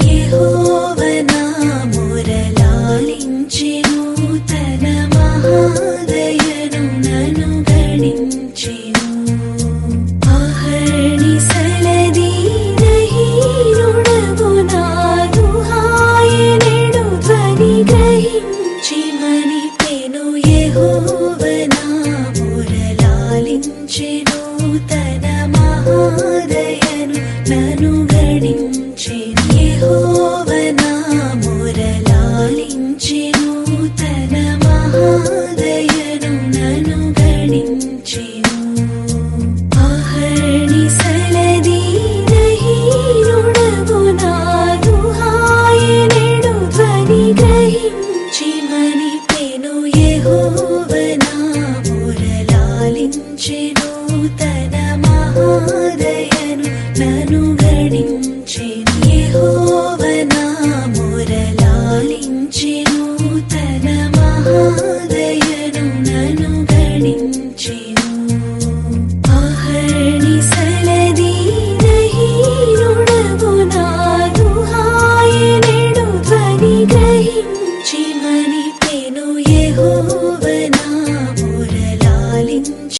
యెహోవా నా మొరలాలించెను, తన మహాదయను నన్ను గణించెను. అహర్నిశలది దహీనుడగు నాదు ఆయనెడు ధ్వని గ్రహించి మనిపెను. యెహోవా నా మొరలాలించెను, తన మహాదయను నన్ను గణించెను. యెహోవా